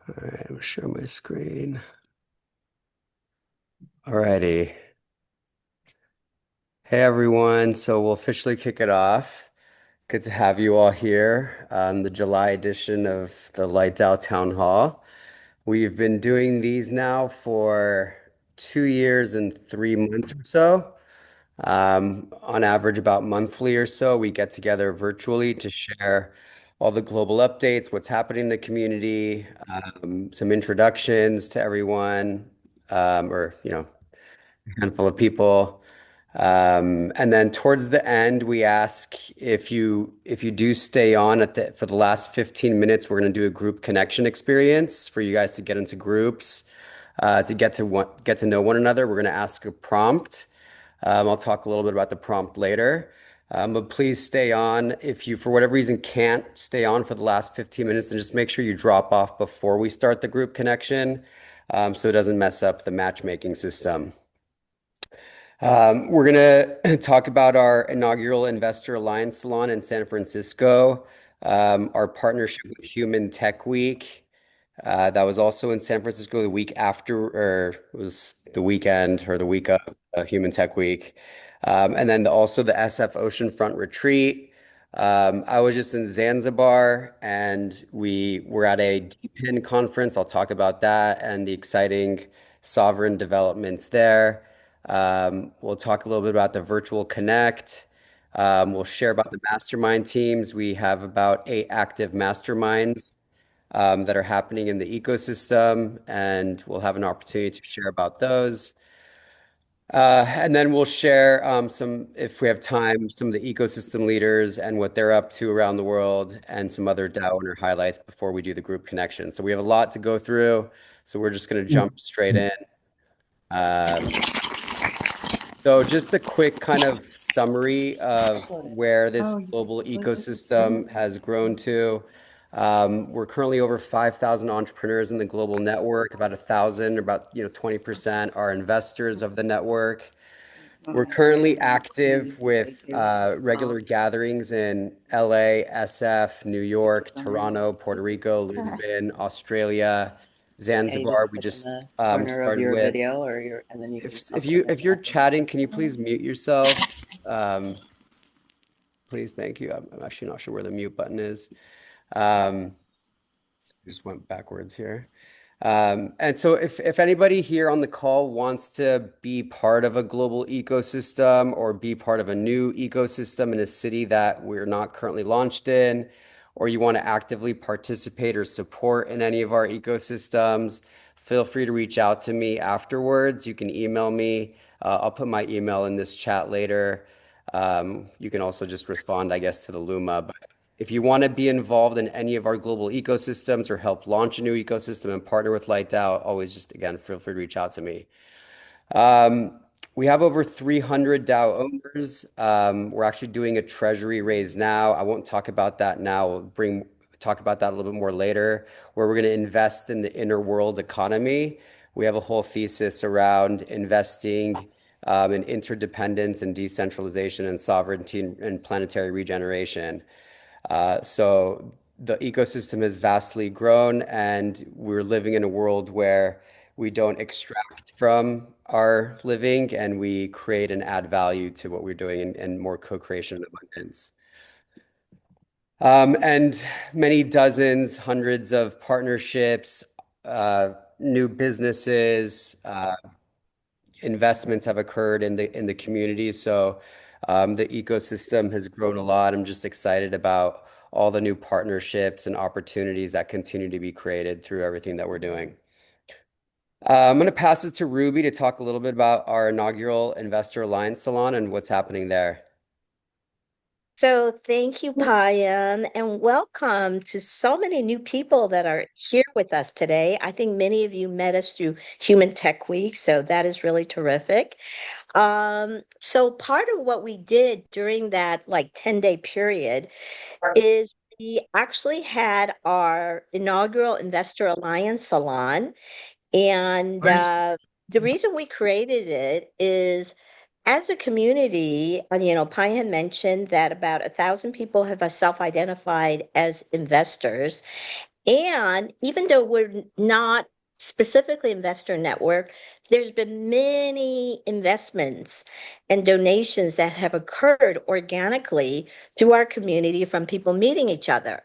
All right, I'm share my screen. Alrighty. Hey everyone. So we'll officially kick it off. Good to have you all here on the July edition of the Lights Town Hall. We've been doing these now for 2 years and 3 months or so. On average, about monthly or so, we get together virtually to share all the global updates, what's happening in the community, some introductions to everyone, or handful of people. And then towards the end, we ask if you do stay on for the last 15 minutes, we're going to do a group connection experience for you guys to get into groups, to get to know one another. We're going to ask a prompt. I'll talk a little bit about the prompt later. But please stay on. If you, for whatever reason, can't stay on for the last 15 minutes, then just make sure you drop off before we start the group connection, so it doesn't mess up the matchmaking system. We're going to talk about our inaugural Investor Alliance Salon in San Francisco, our partnership with Human Tech Week. That was also in San Francisco the week after, or it was the weekend or the week of Human Tech Week. And then also the SF Oceanfront Retreat. I was just in Zanzibar and we were at a DPIN conference. I'll talk about that and the exciting sovereign developments there. We'll talk a little bit about the Virtual Connect. We'll share about the mastermind teams. We have about 8 active masterminds that are happening in the ecosystem, and we'll have an opportunity to share about those. And then we'll share if we have time, some of the ecosystem leaders and what they're up to around the world, and some other DAO owner highlights before we do the group connection. So we have a lot to go through, so we're just going to jump straight in. Um, so just a quick kind of summary of where this global ecosystem has grown to. We're currently over 5,000 entrepreneurs in the global network. About 1,000, about 20% are investors of the network. We're currently active with regular gatherings in LA, SF, New York, Toronto, Puerto Rico, Lisbon, Australia, Okay, you just Zanzibar. We click in just the corner of started your with. video or your, and then you can, I'll If put it you in the if you're chat for you. chatting, can you please mute yourself? Um, please, thank you. I'm actually not sure where the mute button is. Um, just went backwards here. And so if anybody here on the call wants to be part of a global ecosystem or be part of a new ecosystem in a city that we're not currently launched in, or you want to actively participate or support in any of our ecosystems, feel free to reach out to me afterwards. You can email me. I'll put my email in this chat later. You can also just respond, I guess, to the Luma. But if you want to be involved in any of our global ecosystems or help launch a new ecosystem and partner with LightDAO, always just, again, feel free to reach out to me. Um, we have over 300 DAO owners. We're actually doing a treasury raise now. I won't talk about that now. Talk about that a little bit more later, where we're going to invest in the inner world economy. We have a whole thesis around investing in interdependence and decentralization and sovereignty and planetary regeneration. So the ecosystem has vastly grown, and we're living in a world where we don't extract from our living and we create and add value to what we're doing and more co-creation and abundance. And many dozens, hundreds of partnerships, new businesses, investments have occurred in the community. So the ecosystem has grown a lot. I'm just excited about all the new partnerships and opportunities that continue to be created through everything that we're doing. I'm going to pass it to Ruby to talk a little bit about our inaugural Investor Alliance Salon and what's happening there. So thank you, Payam, and welcome to so many new people that are here with us today. I think many of you met us through Human Tech Week, so that is really terrific. So part of what we did during that like 10-day period is we actually had our inaugural Investor Alliance Salon, and the reason we created it is as a community, Pai had mentioned that about 1,000 people have self-identified as investors. And even though we're not specifically Investor Network, there's been many investments and donations that have occurred organically through our community from people meeting each other.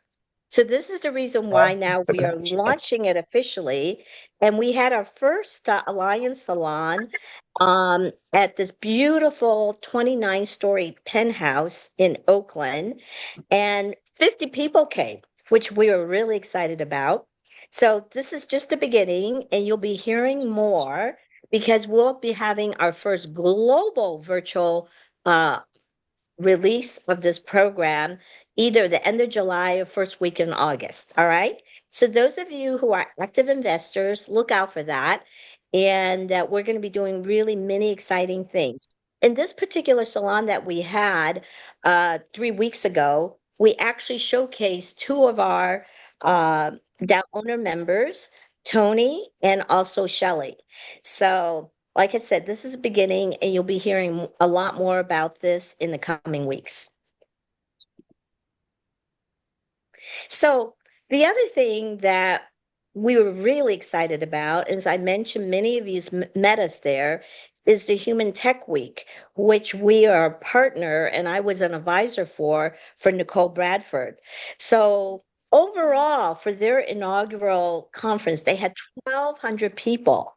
So this is the reason why now we are launching it officially. And we had our first Alliance Salon at this beautiful 29-story penthouse in Oakland, and 50 people came, which we were really excited about. So this is just the beginning, and you'll be hearing more because we'll be having our first global virtual uh, release of this program either the end of July or first week in August. All right. So those of you who are active investors, look out for that. And we're going to be doing really many exciting things. In this particular salon that we had 3 weeks ago, we actually showcased two of our DAO owner members, Tony and also Shelly. So like I said, this is the beginning, and you'll be hearing a lot more about this in the coming weeks. So, the other thing that we were really excited about, as I mentioned, many of you met us there, is the Human Tech Week, which we are a partner and I was an advisor for Nicole Bradford. So, overall, for their inaugural conference, they had 1,200 people,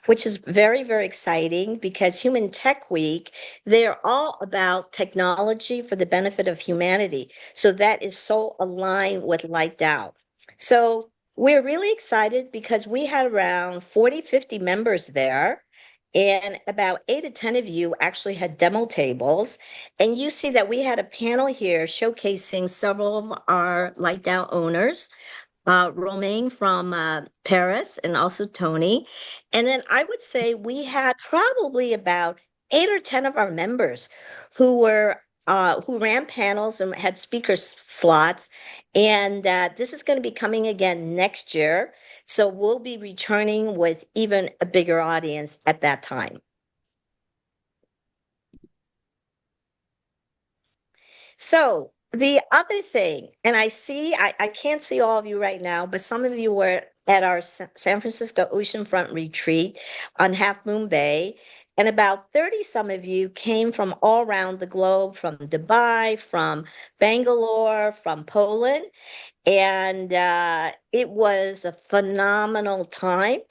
which is very, very exciting because Human Tech Week, they're all about technology for the benefit of humanity. So that is so aligned with Light DAO. So we're really excited because we had around 40, 50 members there. And about 8 to 10 of you actually had demo tables. And you see that we had a panel here showcasing several of our Light DAO owners, Romaine from Paris and also Tony. And then I would say we had probably about 8 or 10 of our members who ran panels and had speaker slots. And this is going to be coming again next year. So we'll be returning with even a bigger audience at that time. So the other thing, and I can't see all of you right now, but some of you were at our San Francisco Oceanfront retreat on Half Moon Bay. And about 30 some of you came from all around the globe, from Dubai, from Bangalore, from Poland. And it was a phenomenal time.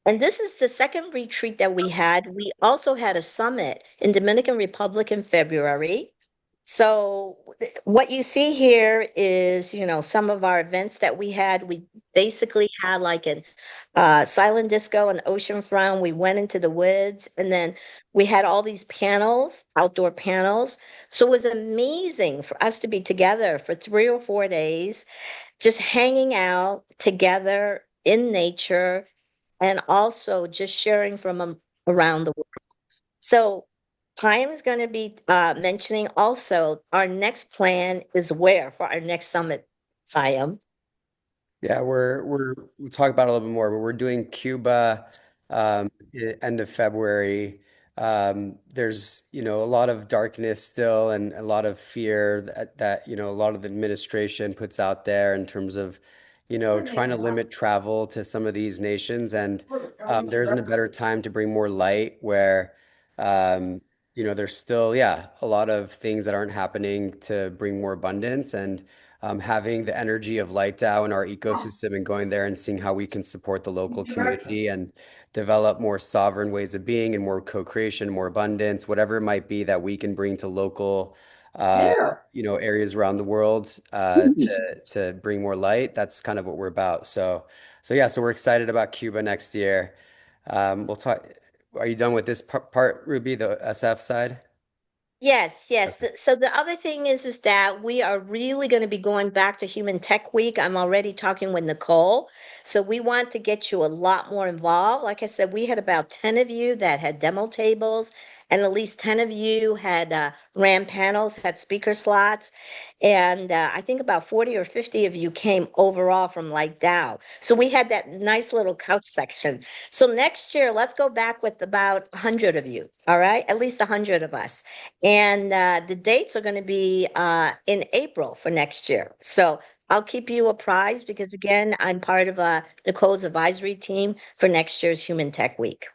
And this is the second retreat that we had. We also had a summit in Dominican Republic in February. So what you see here is, some of our events that we had. We basically had like an silent disco and oceanfront. We went into the woods, and then we had all these panels, outdoor panels. So it was amazing for us to be together for 3 or 4 days, just hanging out together in nature and also just sharing from around the world. So Payam is going to be mentioning also our next plan is where for our next summit, Payam. Yeah, we'll talk about it a little bit more, but we're doing Cuba end of February. There's, a lot of darkness still and a lot of fear that, a lot of the administration puts out there in terms of, trying to limit travel to some of these nations. And there isn't a better time to bring more light where, there's still, yeah, a lot of things that aren't happening to bring more abundance. And having the energy of Light DAO in our ecosystem and going there and seeing how we can support the local community and develop more sovereign ways of being and more co-creation, more abundance, whatever it might be that we can bring to local, areas around the world to bring more light. That's kind of what we're about. So yeah, so we're excited about Cuba next year. We'll talk. Are you done with this part, Ruby, the SF side? Yes, yes. Okay. So the other thing is that we are really going to be going back to Human Tech Week. I'm already talking with Nicole. So we want to get you a lot more involved. Like I said, we had about 10 of you that had demo tables, and at least 10 of you had ran panels, had speaker slots. And I think about 40 or 50 of you came overall from Light DAO. So we had that nice little couch section. So next year, let's go back with about 100 of you. All right, at least 100 of us. And the dates are going to be in April for next year. So I'll keep you apprised because again, I'm part of Nicole's advisory team for next year's Human Tech Week.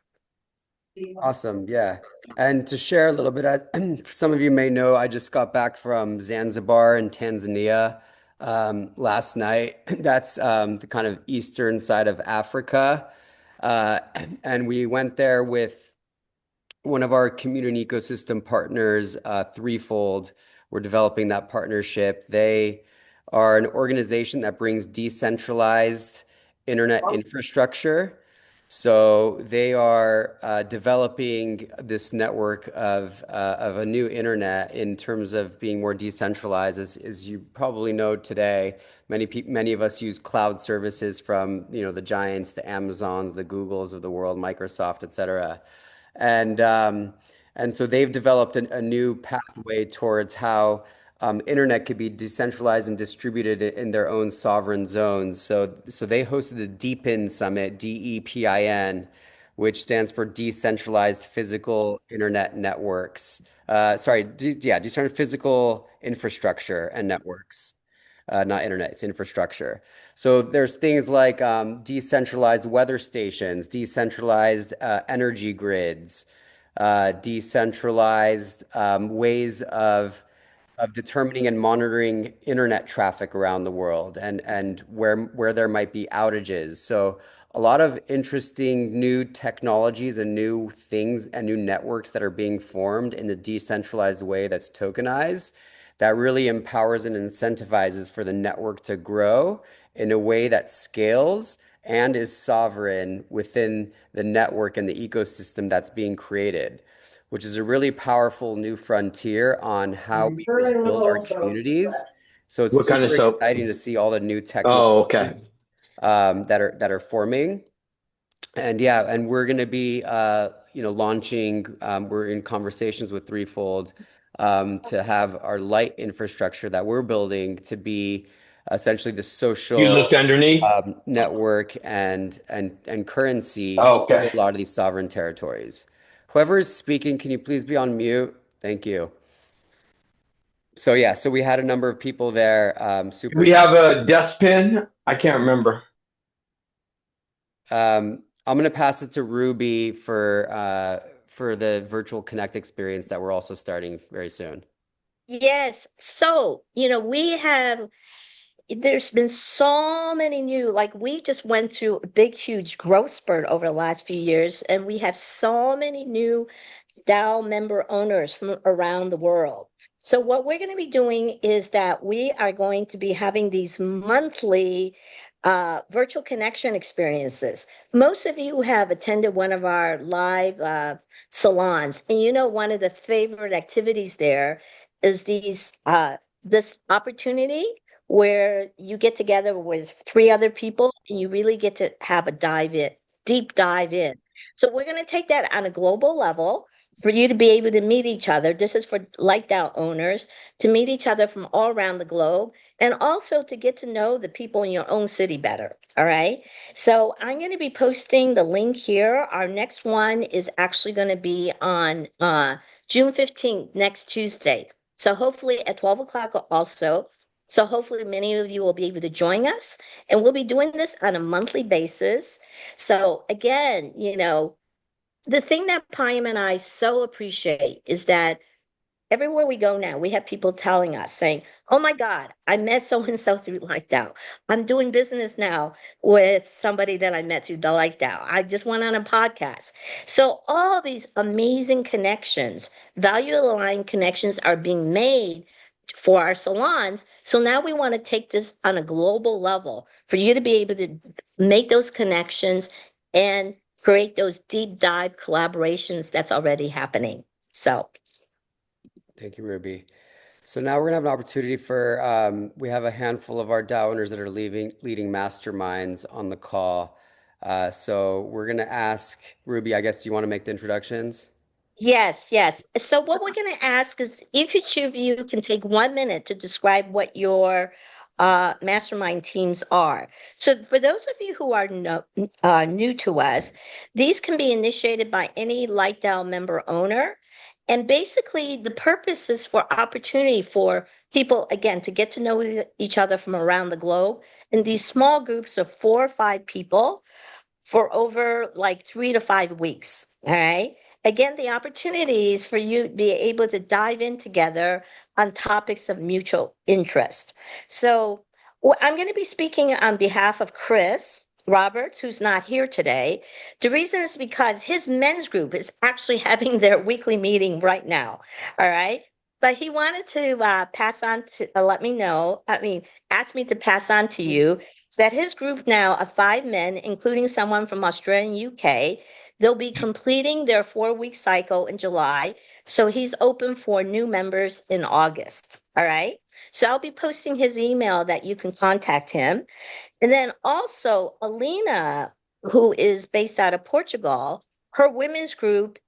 Awesome. Yeah. And to share a little bit, as some of you may know, I just got back from Zanzibar in Tanzania last night. That's the kind of eastern side of Africa. Uh, and we went there with one of our community ecosystem partners, Threefold. We're developing that partnership. They are an organization that brings decentralized internet infrastructure. So they are developing this network of a new internet in terms of being more decentralized. As you probably know today, many of us use cloud services from the giants, the Amazons, the Googles of the world, Microsoft, et cetera. And and so they've developed a new pathway towards how internet could be decentralized and distributed in their own sovereign zones. So they hosted the DePIN Summit, DEPIN, which stands for Decentralized Physical Internet Networks. Decentralized physical infrastructure and networks. Not internet, it's infrastructure. So there's things like decentralized weather stations, decentralized energy grids, decentralized ways of determining and monitoring internet traffic around the world and where there might be outages. So a lot of interesting new technologies and new things and new networks that are being formed in a decentralized way that's tokenized that really empowers and incentivizes for the network to grow in a way that scales and is sovereign within the network and the ecosystem that's being created, which is a really powerful new frontier on how we will build our communities. So it's What kind of super soap? exciting to see all the new Oh, technologies okay. that are forming. And yeah, and we're going to be launching. We're in conversations with Threefold to have our light infrastructure that we're building to be essentially the You social looked underneath? network and currency Oh, for okay. a lot of these sovereign territories. Whoever is speaking, can you please be on mute? Thank you. So yeah, so we had a number of people there. Do we have a desk pin? I can't remember. I'm gonna pass it to Ruby for the virtual Connect experience that we're also starting very soon. Yes. So, there's been so many new, like we just went through a big, huge growth spurt over the last few years, and we have so many new DAO member owners from around the world. So what we're going to be doing is that we are going to be having these monthly virtual connection experiences. Most of you have attended one of our live salons, and one of the favorite activities there is this opportunity where you get together with three other people and you really get to have a deep dive in. So we're going to take that on a global level for you to be able to meet each other. This is for Light DAO owners to meet each other from all around the globe and also to get to know the people in your own city better. All right. So I'm going to be posting the link here. Our next one is actually going to be on June 15th, next Tuesday. So hopefully at 12 o'clock also. So hopefully many of you will be able to join us, and we'll be doing this on a monthly basis. So again, the thing that Payam and I so appreciate is that everywhere we go now, we have people telling us, saying, "Oh my God, I met so and so through Light DAO. I'm doing business now with somebody that I met through the Light DAO. I just went on a podcast." So all these amazing connections, value aligned connections are being made for our salons. So now we want to take this on a global level for you to be able to make those connections and create those deep dive collaborations that's already happening. So Thank you, Ruby. So now we're gonna have an opportunity for we have a handful of our DAO owners that are leading masterminds on the call. So we're gonna ask Ruby, I guess, do you want to make the introductions? yes, yes. So what we're going to ask is if each of you can take 1 minute to describe what your mastermind teams are. So for those of you who are new to us, these can be initiated by any Light DAO member owner. And basically, the purpose is for opportunity for people, again, to get to know each other from around the globe in these small groups of 4 or 5 people for over like 3 to 5 weeks. All right. Again, the opportunity is for you to be able to dive in together on topics of mutual interest. So I'm going to be speaking on behalf of Chris Roberts, who's not here today. The reason is because his men's group is actually having their weekly meeting right now. All right. But he wanted to pass on to let me know, ask me to pass on to you that his group now of 5 men, including someone from Australia and UK, they'll be completing their 4-week cycle in July. So he's open for new members in August. All right. So I'll be posting his email that you can contact him. And then also Alina, who is based out of Portugal, her women's group,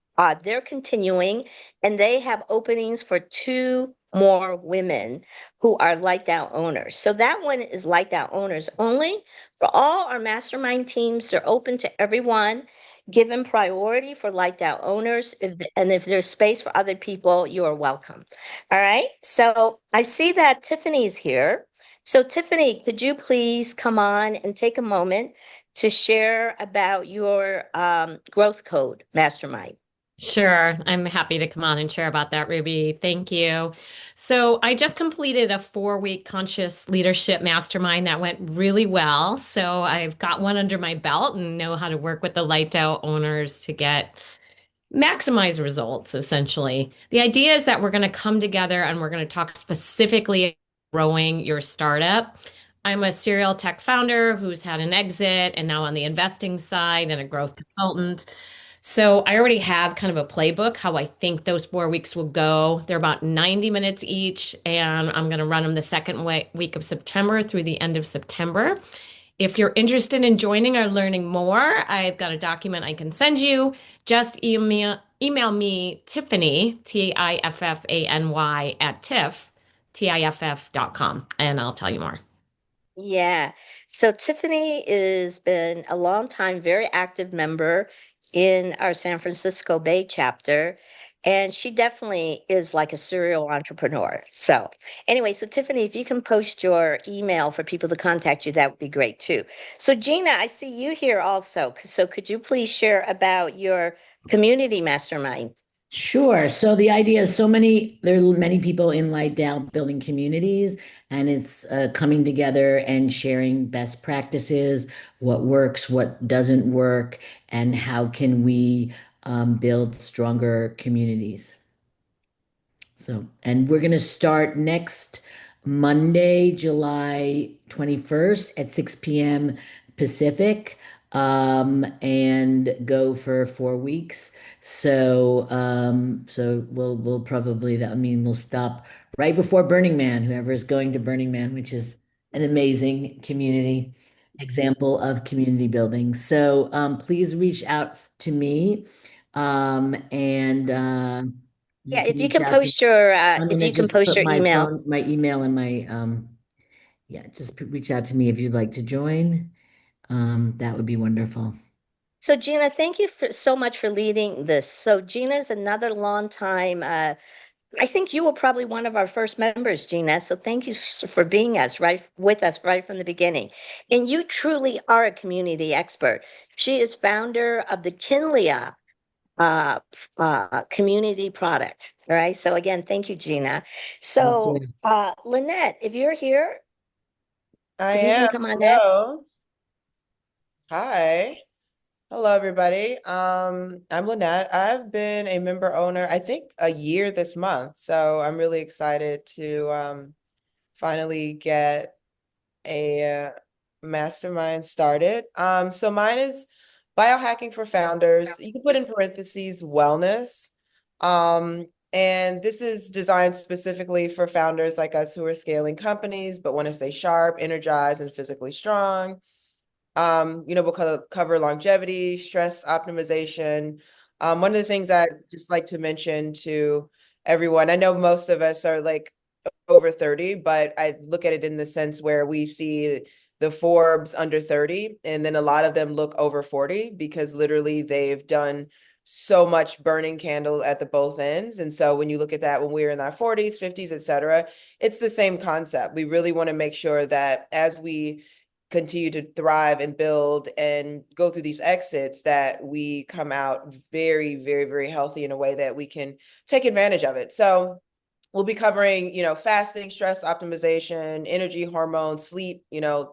they're continuing and they have openings for 2 more women who are Lighted Out owners. So that one is Lighted Out owners only. For all our mastermind teams, they're open to everyone, given priority for Lighted Out owners. And if there's space for other people, you are welcome. All right. So I see that Tiffany's here. So Tiffany, could you please come on and take a moment to share about your growth code mastermind? Sure. I'm happy to come on and share about that, Ruby. Thank you. So I just completed a 4-week conscious leadership mastermind that went really well. So I've got one under my belt and know how to work with the Lighted Out owners to get maximize results, essentially. The idea is that we're going to come together and we're going to talk specifically about growing your startup. I'm a serial tech founder who's had an exit and now on the investing side and a growth consultant. So I already have kind of a playbook how I think those 4 weeks will go. They're about 90 minutes each, and I'm going to run them the second week of September through the end of September. If you're interested in joining or learning more, I've got a document I can send you. Just email me, Tiffany, Tiffany at tiff.com, and I'll tell you more. Yeah. So Tiffany has been a long time, very active member in our San Francisco Bay chapter. And she definitely is like a serial entrepreneur. So anyway, so Tiffany, if you can post your email for people to contact you, that would be great too. So Gina, I see you here also. So could you please share about your community mastermind? Sure. So the idea is there are many people in Lighted Out building communities, and it's coming together and sharing best practices, what works, what doesn't work, and how can we build stronger communities. So, and we're going to start next Monday, July 21st at 6 p.m. Pacific, and go for 4 weeks. So, we'll probably, we'll stop right before Burning Man, whoever is going to Burning Man, which is an amazing community example of community building. So, please reach out to me, and you Yeah, can if you reach can out to post your I'm if gonna you can just post put your email. my email and my yeah, just reach out to me if you'd like to join. That would be wonderful. So Gina, thank you so much for leading this. So Gina's another long time. I think you were probably one of our first members, Gina. So thank you for being with us right from the beginning. And you truly are a community expert. She is founder of the Kinlia community product. All right. So again, thank you, Gina. So Thank you. Lynette, if you're here, I if you can am. come on next. Hello. Hi. Hello, everybody. I'm Lynette. I've been a member owner, I think, a year this month. So I'm really excited to finally get a mastermind started. So mine is biohacking for founders. You can put in parentheses wellness. And this is designed specifically for founders like us who are scaling companies but want to stay sharp, energized, and physically strong. We'll cover longevity, stress optimization. One of the things I just like to mention to everyone, I know most of us are like over 30, but I look at it in the sense where we see the Forbes under 30, and then a lot of them look over 40 because literally they've done so much burning candle at the both ends. And so when you look at that, when we're in our 40s, 50s, et cetera, it's the same concept. We really want to make sure that as we continue to thrive and build and go through these exits, that we come out very, very, very healthy in a way that we can take advantage of it. So we'll be covering, fasting, stress optimization, energy, hormones, sleep,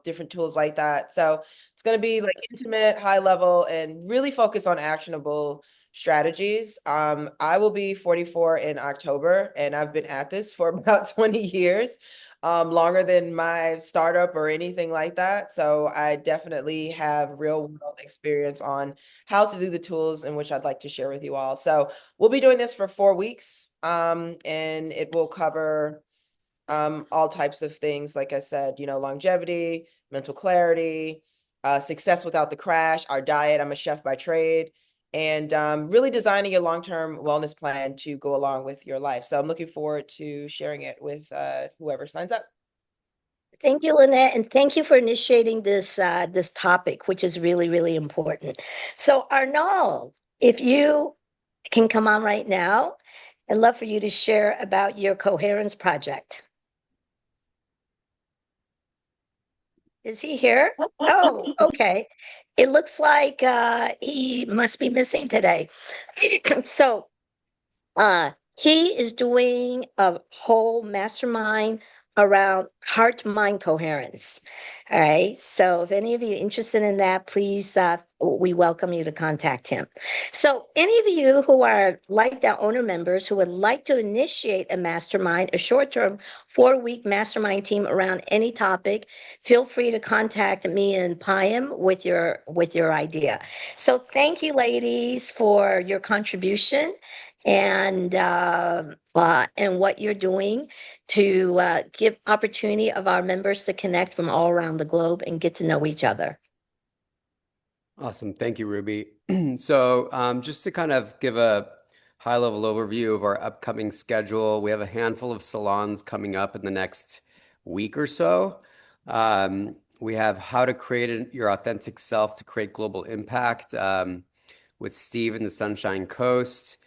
different tools like that. So it's going to be like intimate, high level, and really focus on actionable strategies. I will be 44 in October, and I've been at this for about 20 years, longer than my startup or anything like that. So I definitely have real world experience on how to do the tools in which I'd like to share with you all. So we'll be doing this for 4 weeks, and it will cover all types of things. Like I said, longevity, mental clarity, success without the crash, our diet. I'm a chef by trade, and really designing a long-term wellness plan to go along with your life. So I'm looking forward to sharing it with whoever signs up. Thank you, Lynette, and thank you for initiating this topic, which is really, really important. So, Arnold, if you can come on right now, I'd love for you to share about your Coherence project. Is he here? Oh, okay. It looks like he must be missing today. So, he is doing a whole mastermind around heart mind coherence. All right. So if any of you are interested in that, please, we welcome you to contact him. So, any of you who are like our owner members who would like to initiate a mastermind, a short term 4-week mastermind team around any topic, feel free to contact me and Payam with your idea. So, thank you, ladies, for your contribution and what you're doing to give opportunity of our members to connect from all around the globe and get to know each other. Awesome. Thank you, Ruby. So, just to kind of give a high-level overview of our upcoming schedule, we have a handful of salons coming up in the next week or so. We have How to Create Your Authentic Self to Create Global Impact with Steve in the Sunshine Coast.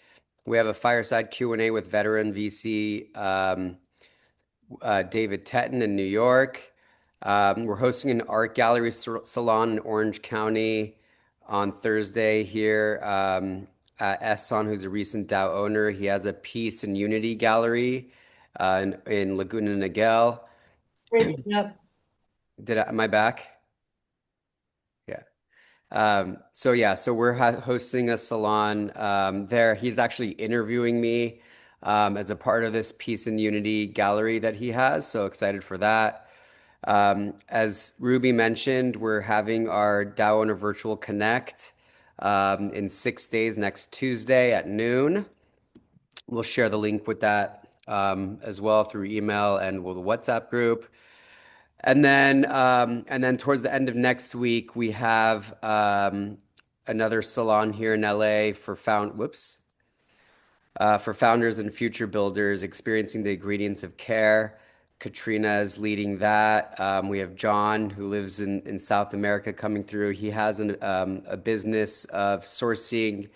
We have a fireside Q&A with veteran VC David Tetton in New York. We're hosting an art gallery salon in Orange County on Thursday here at Esson, who's a recent DAO owner. He has a Peace and Unity gallery in Laguna Niguel. Am I back? Yeah. So we're hosting a salon there. He's actually interviewing me as a part of this Peace and Unity gallery that he has. So excited for that. As Ruby mentioned, we're having our DAO Owner Virtual Connect in 6 days next Tuesday at noon. We'll share the link with that as well through email and with the WhatsApp group. And then towards the end of next week, we have another salon here in LA for founders and future builders experiencing the ingredients of care. Katrina is leading that. We have John, who lives in South America, coming through. He has a business of sourcing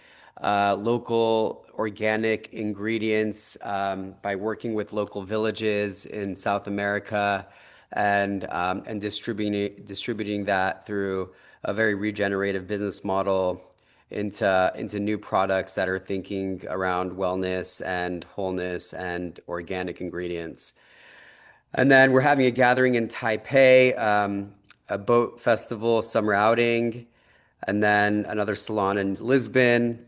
local organic ingredients by working with local villages in South America and distributing that through a very regenerative business model into new products that are thinking around wellness and wholeness and organic ingredients. And then we're having a gathering in Taipei, a boat festival, summer outing, and then another salon in Lisbon.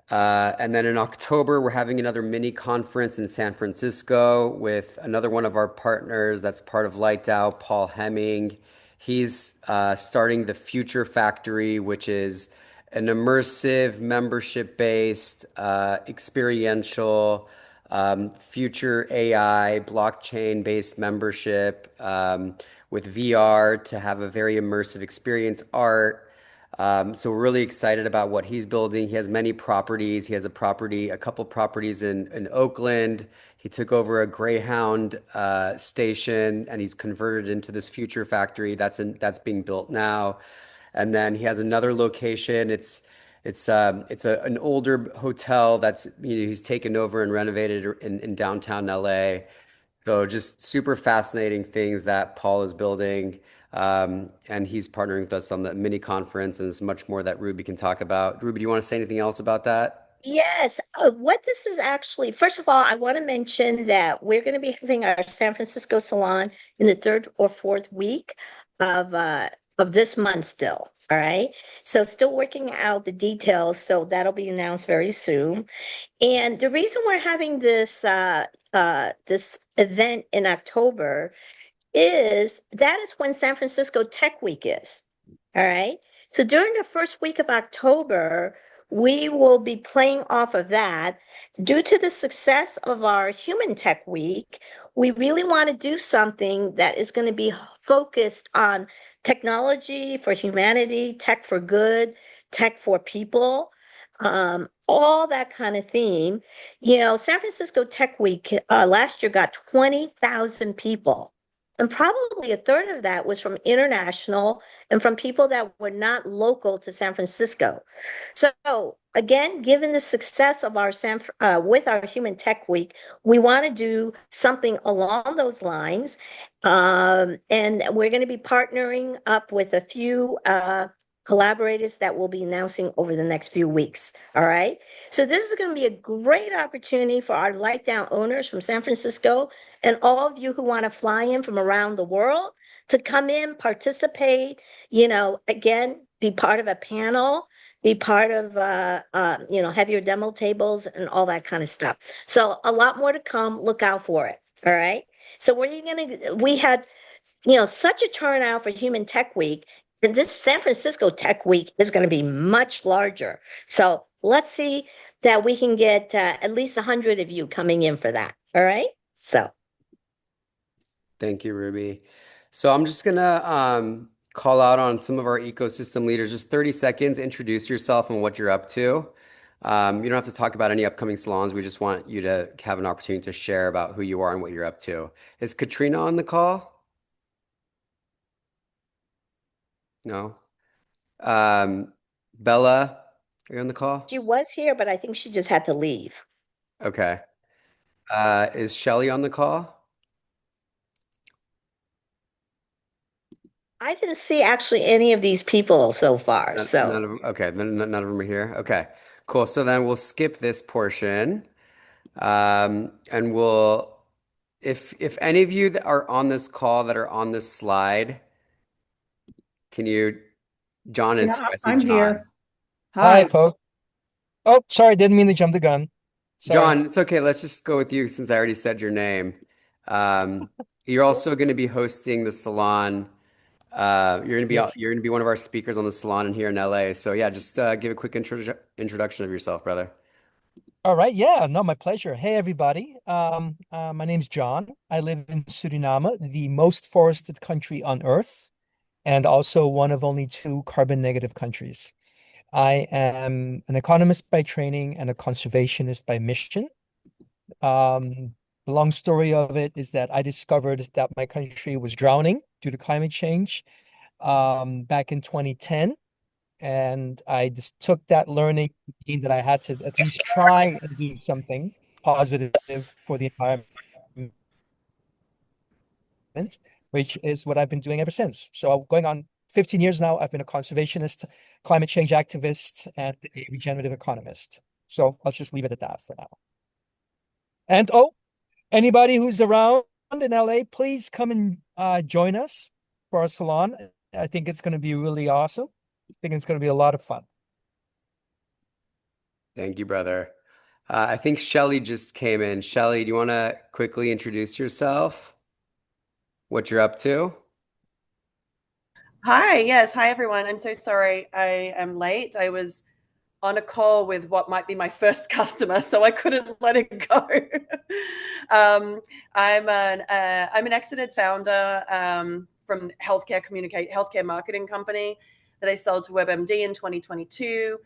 And then in October, we're having another mini conference in San Francisco with another one of our partners that's part of LightDAO, Paul Hemming. He's starting the Future Factory, which is an immersive, membership-based, experiential, future AI, blockchain-based membership with VR to have a very immersive experience, art. So we're really excited about what he's building. He has many properties. He has a couple properties in Oakland. He took over a Greyhound station and he's converted into this Future Factory that's being built now. And then he has another location. It's an older hotel that's he's taken over and renovated in downtown LA. So just super fascinating things that Paul is building. And he's partnering with us on the mini conference, and there's much more that Ruby can talk about. Ruby, do you want to say anything else about that? Yes, what this is actually, first of all, I want to mention that we're going to be having our San Francisco salon in the third or fourth week of this month still. All right. So still working out the details, so that'll be announced very soon. And the reason we're having this event in October is that is when San Francisco Tech Week is. All right. So during the first week of October, we will be playing off of that. Due to the success of our Human Tech Week, we really want to do something that is going to be focused on technology for humanity, tech for good, tech for people, all that kind of theme. San Francisco Tech Week last year got 20,000 people. And probably a third of that was from international and from people that were not local to San Francisco. So again, given the success of our with our Human Tech Week, we want to do something along those lines, and we're going to be partnering up with a few collaborators that we'll be announcing over the next few weeks. All right. So this is going to be a great opportunity for our Light Down owners from San Francisco and all of you who want to fly in from around the world to come in, participate, again, be part of a panel, be part of, have your demo tables and all that kind of stuff. So a lot more to come. Look out for it. All right. So we had, such a turnout for Human Tech Week. And this San Francisco Tech Week is going to be much larger. So let's see that we can get at least 100 of you coming in for that. All right. So. Thank you, Ruby. So I'm just gonna call out on some of our ecosystem leaders. Just 30 seconds, introduce yourself and what you're up to. You don't have to talk about any upcoming salons. We just want you to have an opportunity to share about who you are and what you're up to. Is Katrina on the call? No. Bella, are you on the call? She was here, but I think she just had to leave. Okay. Is Shelly on the call? I didn't see actually any of these people so far. None of them. Okay, none of them are here. Okay, cool. So then we'll skip this portion, and if any of you that are on this call that are on this slide, can you? John is. Yeah, I see I'm John. here. Hi, Hi. folks. Oh, sorry, didn't mean to jump the gun. Sorry. John, it's okay. Let's just go with you since I already said your name. You're also going to be hosting the salon. Yes. You're gonna be one of our speakers on the salon in here in LA. So yeah, just give a quick introduction of yourself, brother. All right. Yeah, no, my pleasure. Hey, everybody. My name's John. I live in Suriname, the most forested country on Earth, and also one of only two carbon negative countries. I am an economist by training and a conservationist by mission. The long story of it is that I discovered that my country was drowning due to climate change back in 2010. And I just took that learning that I had to at least try and do something positive for the environment, which is what I've been doing ever since. So going on 15 years now, I've been a conservationist, climate change activist, and a regenerative economist. So let's just leave it at that for now. And anybody who's around in LA, please come and join us for our salon. I think it's going to be really awesome. I think it's going to be a lot of fun. Thank you, brother. I think Shelly just came in. Shelly, do you want to quickly introduce yourself? What you're up to? Hi. Yes. Hi, everyone. I'm so sorry I am late. I was on a call with what might be my first customer, so I couldn't let it go. I'm an exited founder from healthcare marketing company that I sold to WebMD in 2022,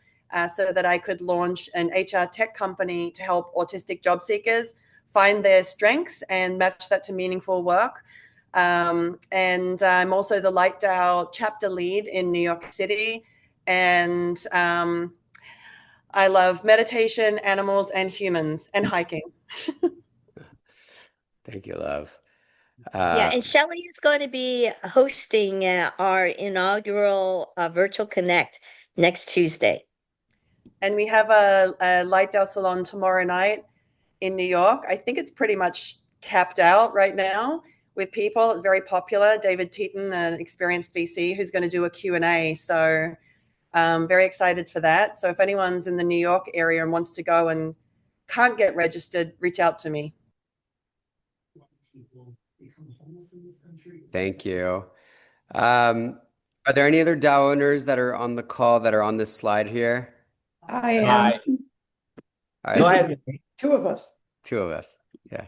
so that I could launch an HR tech company to help autistic job seekers find their strengths and match that to meaningful work. And I'm also the Light Down chapter lead in New York City. And I love meditation, animals, and humans, and hiking. Thank you, love. Yeah, and Shelley is going to be hosting our inaugural Virtual Connect next Tuesday. And we have a Lightdale Salon tomorrow night in New York. I think it's pretty much capped out right now with people. It's very popular. David Teeton, an experienced VC, who's going to do a Q&A. So very excited for that. So if anyone's in the New York area and wants to go and can't get registered, reach out to me. Thank you. Are there any other DAO owners that are on the call that are on this slide here? I am. Hi. All Go right, ahead. Two of us. two of us. Yeah.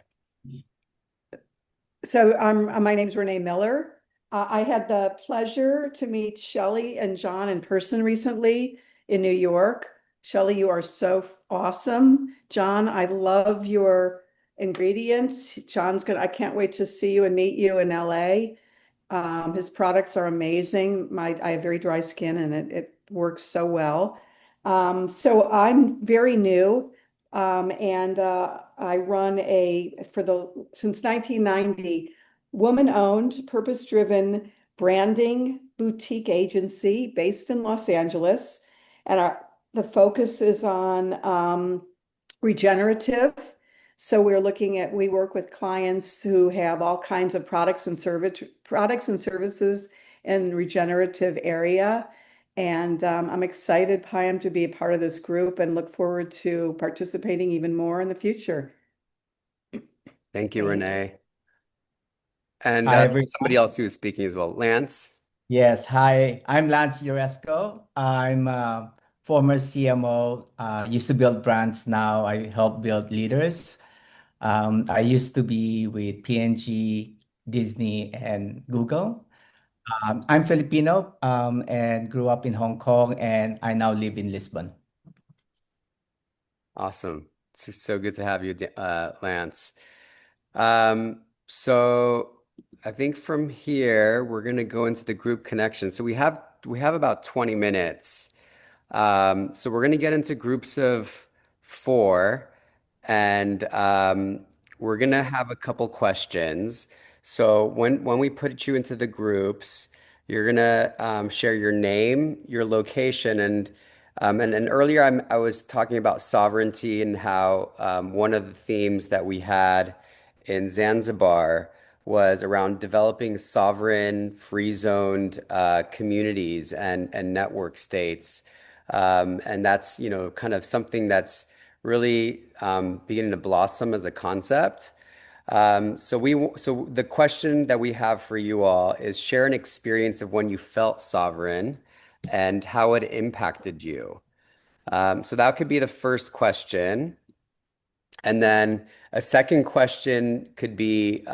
So my name's Renee Miller. I had the pleasure to meet Shelley and John in person recently in New York. Shelley, you are so awesome. John, I love your ingredients. I can't wait to see you and meet you in LA. His products are amazing. I have very dry skin and it works so well. So I'm very new. And I run since 1990, woman-owned, purpose-driven branding boutique agency based in Los Angeles. And the focus is on regenerative. So we work with clients who have all kinds of products and services in regenerative area. And I'm excited, Payam, to be a part of this group and look forward to participating even more in the future. Thank you, Renee. And Hi, everyone. somebody else who is speaking as well, Lance. Yes, hi, I'm Lance Uresco. I'm a former CMO, used to build brands, now I help build leaders. I used to be with P&G, Disney, and Google. I'm Filipino and grew up in Hong Kong, and I now live in Lisbon. Awesome. It's so good to have you, Lance. So I think from here we're gonna go into the group connection. So we have about 20 minutes. So we're gonna get into groups of 4, and we're gonna have a couple questions. So when we put you into the groups, you're gonna share your name, your location, and earlier I was talking about sovereignty and how one of the themes that we had in Zanzibar was around developing sovereign, free-zoned communities and network states. And that's, kind of something that's really beginning to blossom as a concept. So the question that we have for you all is share an experience of when you felt sovereign and how it impacted you. So that could be the first question. And then a second question could be,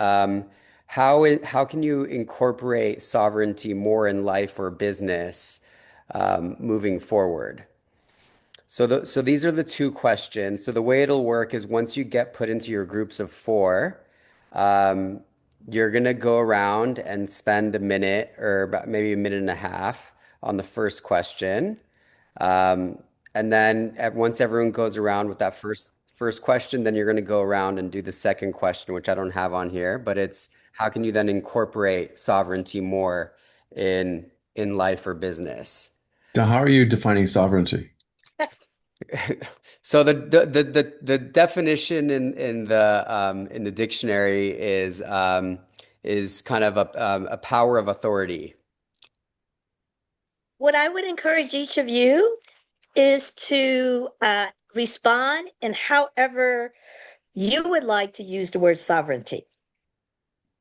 how can you incorporate sovereignty more in life or business moving forward? So these are the two questions. So the way it'll work is once you get put into your groups of 4, you're gonna go around and spend a minute or about maybe a minute and a half on the first question. And then once everyone goes around with that first question, then you're going to go around and do the second question, which I don't have on here, but it's how can you then incorporate sovereignty more in life or business? Now, how are you defining sovereignty? So the definition in the dictionary is kind of a power of authority. What I would encourage each of you is to respond in however you would like to use the word sovereignty.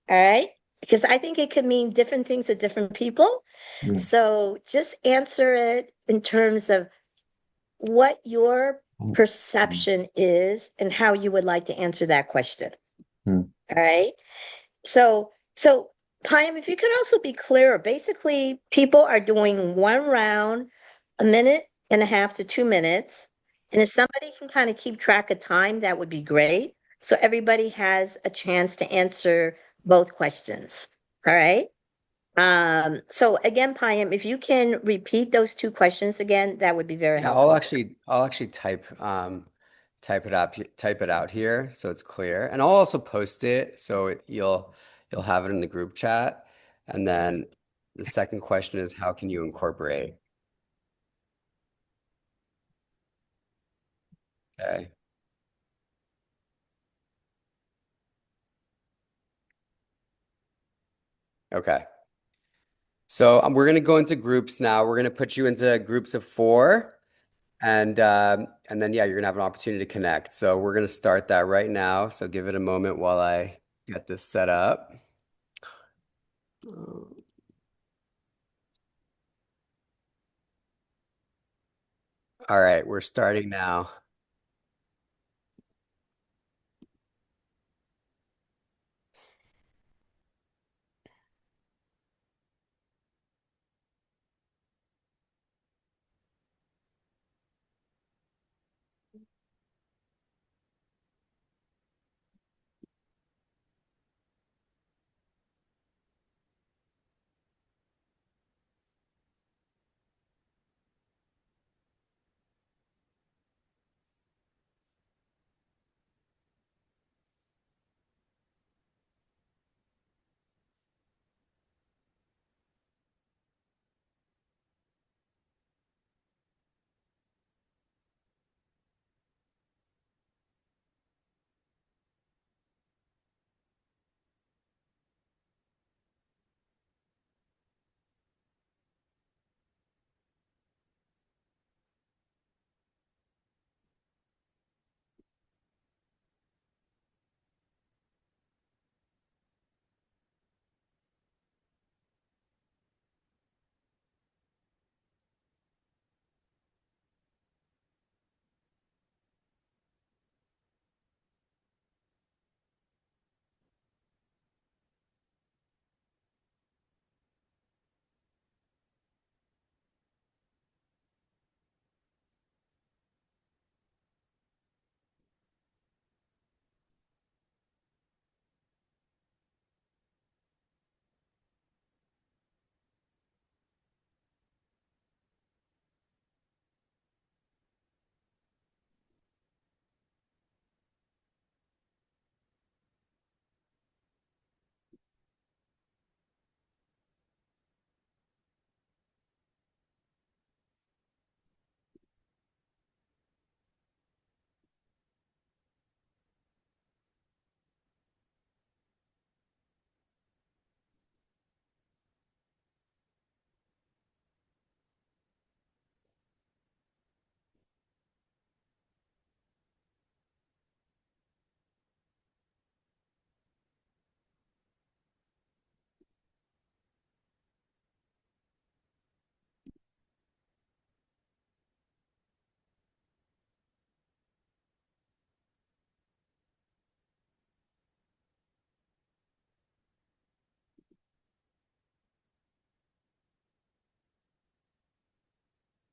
All right? Because I think it can mean different things to different people. So just answer it in terms of what your perception is and how you would like to answer that question. All right? So Payam, if you could also be clearer, basically people are doing 1 round, a minute and a half to 2 minutes. And if somebody can kind of keep track of time, that would be great. So everybody has a chance to answer both questions. All right. So again, Payam, if you can repeat those two questions again, that would be very Yeah, helpful. I'll actually type it out here so it's clear, and I'll also post it so you'll have it in the group chat. And then the second question is, how can you incorporate? Okay. Okay. So we're going to go into groups now. We're going to put you into groups of four, and then yeah, you're going to have an opportunity to connect. So we're going to start that right now. So give it a moment while I get this set up. All right, we're starting now.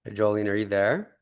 Hey, Jolene, are you there?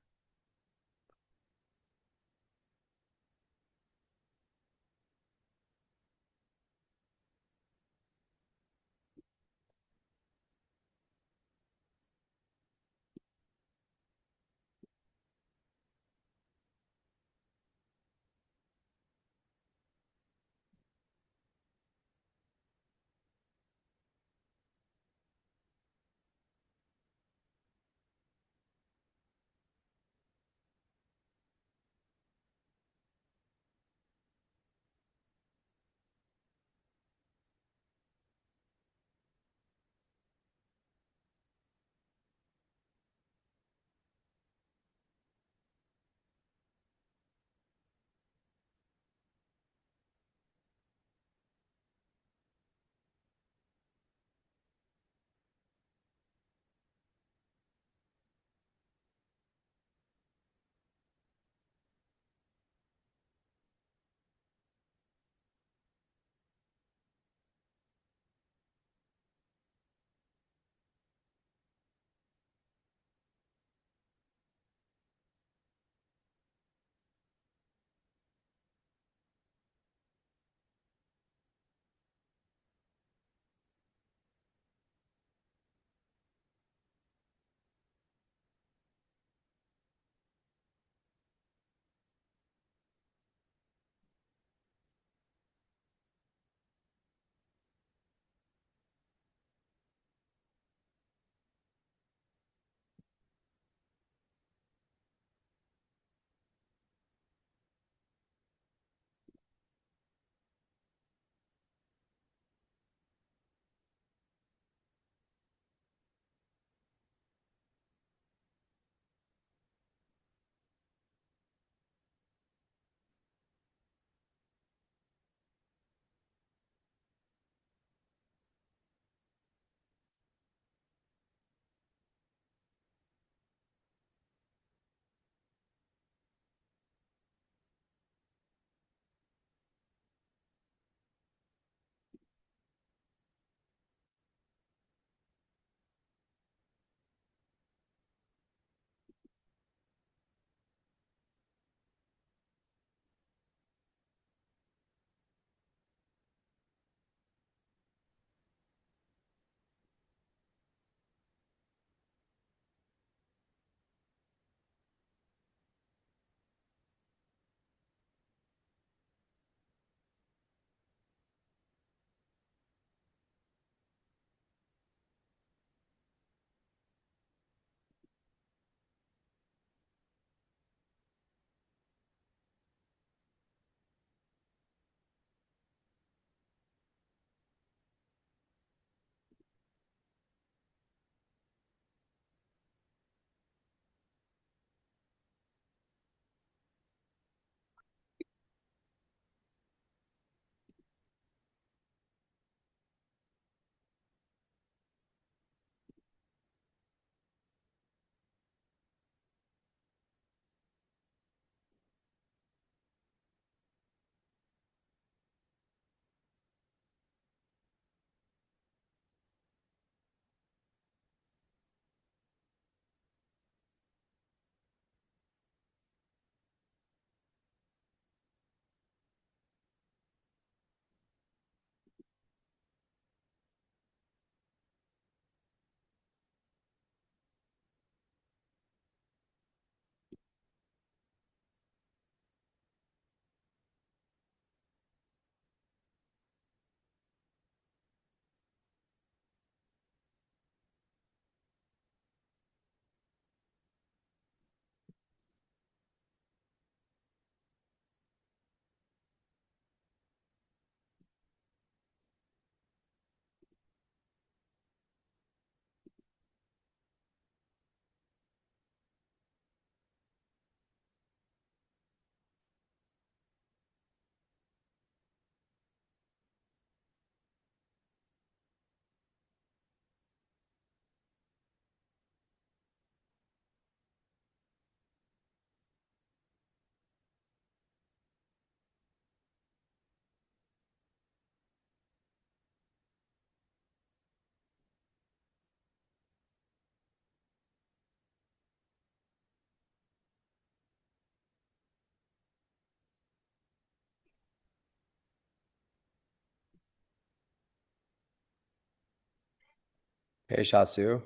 Hey, Shasu.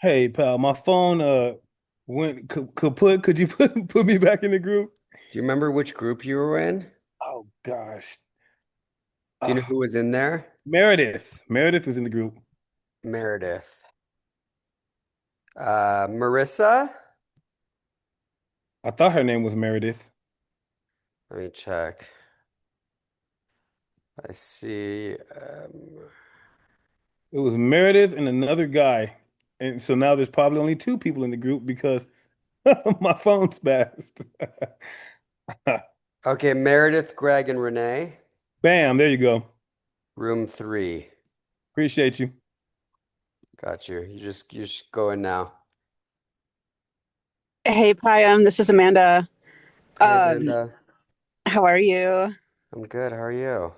Hey pal, my phone went could you put me back in the group? Do you remember which group you were in? Oh gosh. Do you know Uh, who was in there? Meredith. Meredith was in the group. Meredith. Marissa? I thought her name was Meredith. Let me check. I see. It was Meredith and another guy. And so now there's probably only two people in the group because my phone's fast. Okay, Meredith, Greg, and Renee. Bam, there you go. Room 3. Appreciate you. Got you. You just go in now. Hey, Priam, this is Amanda. Hey, Um, Amanda. how are you? I'm good. How are you?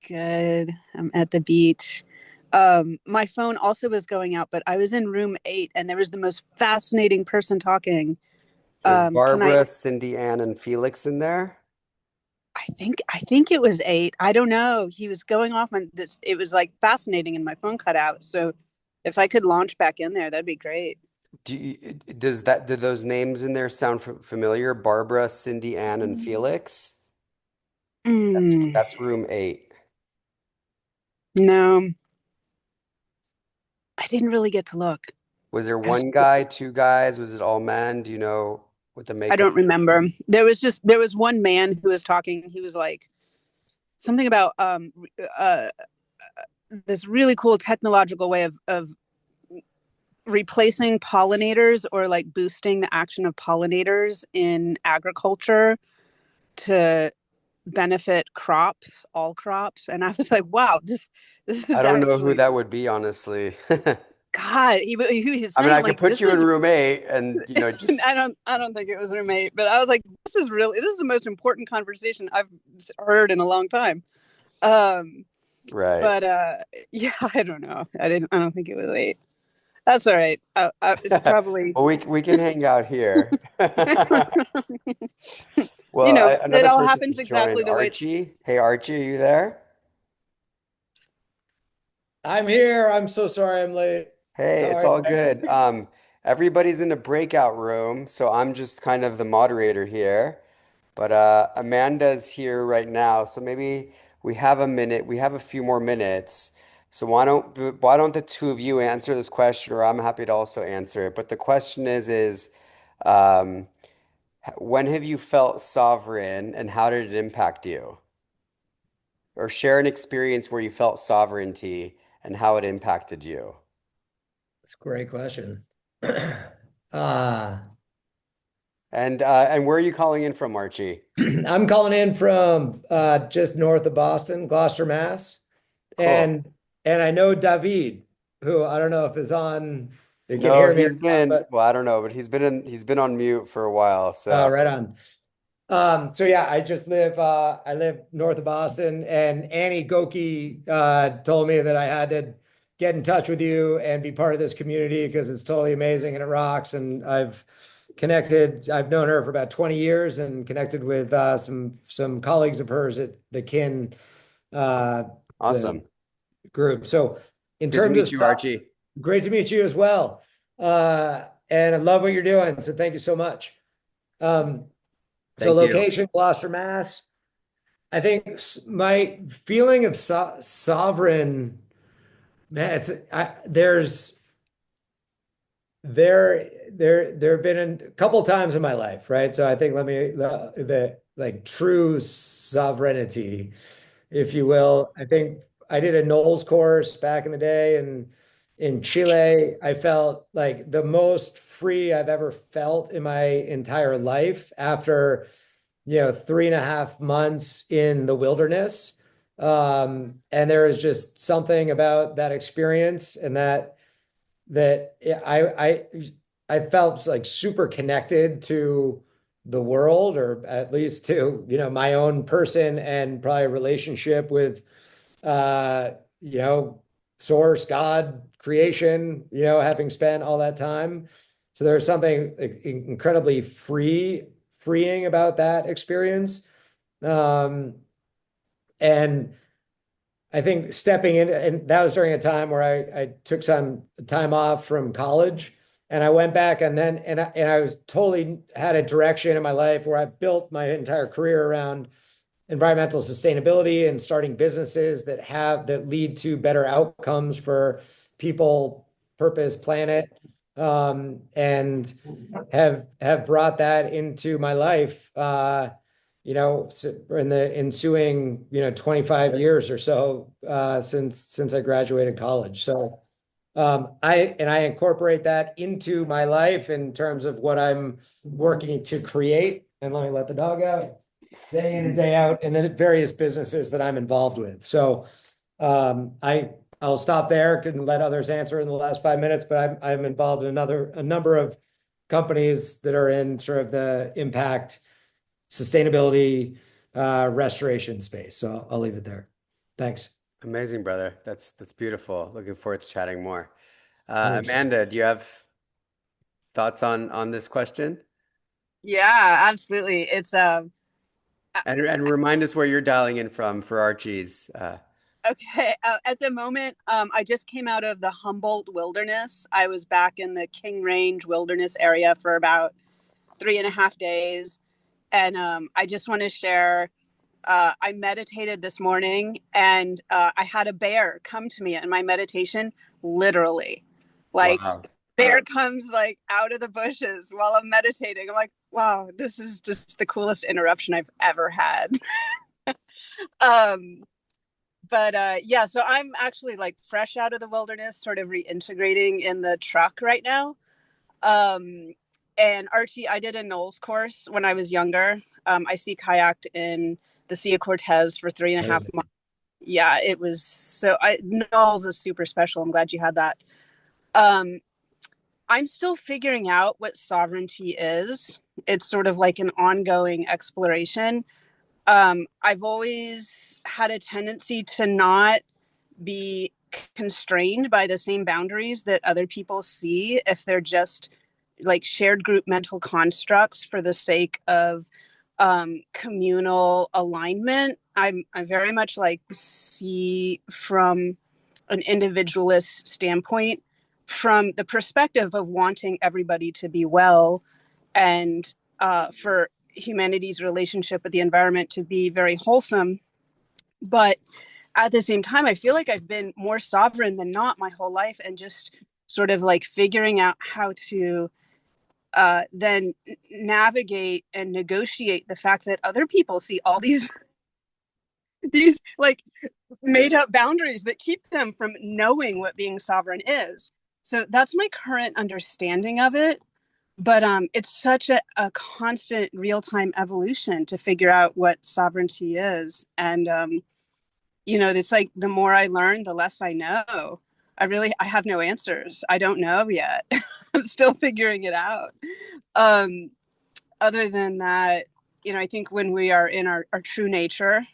Good. I'm at the beach. My phone also was going out, but I was in room 8 and there was the most fascinating person talking. There's Can I Barbara, Cindy, Ann, and Felix in there. I think it was 8. I don't know. He was going off on this. It was like fascinating and my phone cut out. So if I could launch back in there, that'd be great. Do those names in there sound familiar? Barbara, Cindy, Ann, and Felix? That's Mm, that's room 8. no, I didn't really get to look. Was there I was one guy, two guys? Was it all men? Do you know what the I makeup? don't remember. There was one man who was talking. He was like something about uh this really cool technological way of replacing pollinators or like boosting the action of pollinators in agriculture to benefit crops, all crops. And I was like, wow, this I is don't know who actually that would be, honestly. God. He was I mean, saying I could like put this you in is room 8 and, just I don't think it was roommate, but I was like, this is the most important conversation I've heard in a long time. Um, right. but yeah, I don't know. I don't think it was 8. That's all right. It's probably Well, we can hang out here. you Well, know, it another all person happens just joined, exactly the way it's Archie. Hey, Archie, are you there? I'm here. I'm so sorry I'm late. Hey, How it's are all you? good. Everybody's in a breakout room, so I'm just kind of the moderator here. But Amanda's here right now, so maybe we have a minute. We have a few more minutes. So why don't the two of you answer this question, or I'm happy to also answer it. But the question is um, when have you felt sovereign, and how did it impact you? Or share an experience where you felt sovereignty and how it impacted you. It's a great question. Uh, And where are you calling in from, Archie? I'm calling in from just north of Boston, Gloucester, Mass. Cool. And I know David, who I don't know if is on, you can No, hear me or he's not, been, but well, I don't know, but he's been on mute for a while, so right on. So yeah, I live north of Boston, and Annie Goki told me that I had to get in touch with you and be part of this community because it's totally amazing and it rocks. And I've known her for about 20 years and connected with some colleagues of hers at the Kin the awesome. group. So in Good to terms of meet you, stuff, Archie. great to meet you as well. And I love what you're doing. So thank you so much. So Thank you. location, Gloucester, Mass. I think my feeling of sovereign, man, there have been a couple times in my life, right? So I think the like true sovereignty, if you will. I think I did a Knowles course back in the day, and in Chile, I felt like the most free I've ever felt in my entire life after 3.5 months in the wilderness. And there is just something about that experience and that I felt like super connected to the world, or at least to, my own person, and probably a relationship with, uh, you know, source, God, creation, having spent all that time. So there's something incredibly freeing about that experience. And I think stepping in, and that was during a time where I took some time off from college, and I went back, and then I was totally had a direction in my life where I built my entire career around environmental sustainability and starting businesses that lead to better outcomes for people, purpose, planet, and have brought that into my life. In the ensuing 25 years or so since I graduated college. So I incorporate that into my life in terms of what I'm working to create. And let me let the dog out. Day in and day out, and then various businesses that I'm involved with. So I'll stop there and let others answer in the last 5 minutes, but I'm involved in a number of companies that are in sort of the impact, sustainability, restoration space. So I'll leave it there. Thanks. Amazing, brother. That's beautiful. Looking forward to chatting more. Thanks. Amanda, do you have thoughts on this question? Yeah, absolutely. It's And remind us where you're dialing in from for Archie's. okay. At the moment, I just came out of the Humboldt Wilderness. I was back in the King Range Wilderness area for about 3.5 days. And I just want to share, I meditated this morning, and I had a bear come to me in my meditation, literally. Like, Wow. bear comes like out of the bushes while I'm meditating. I'm like, wow, this is just the coolest interruption I've ever had. Yeah, so I'm actually like fresh out of the wilderness, sort of reintegrating in the truck right now. And Archie, I did a Knowles course when I was younger. I sea kayaked in the Sea of Cortez for 3.5 months. Yeah, it was Knowles is super special. I'm glad you had that. I'm still figuring out what sovereignty is. It's sort of like an ongoing exploration. I've always had a tendency to not be constrained by the same boundaries that other people see if they're just like shared group mental constructs for the sake of communal alignment. I very much like see from an individualist standpoint, from the perspective of wanting everybody to be well, and for humanity's relationship with the environment to be very wholesome. But at the same time, I feel like I've been more sovereign than not my whole life, and just sort of like figuring out how to then navigate and negotiate the fact that other people see all these like made up boundaries that keep them from knowing what being sovereign is. So that's my current understanding of it. But it's such a constant real-time evolution to figure out what sovereignty is. And, it's like the more I learn, the less I know. I have no answers. I don't know yet. I'm still figuring it out. Other than that, I think when we are in our true nature,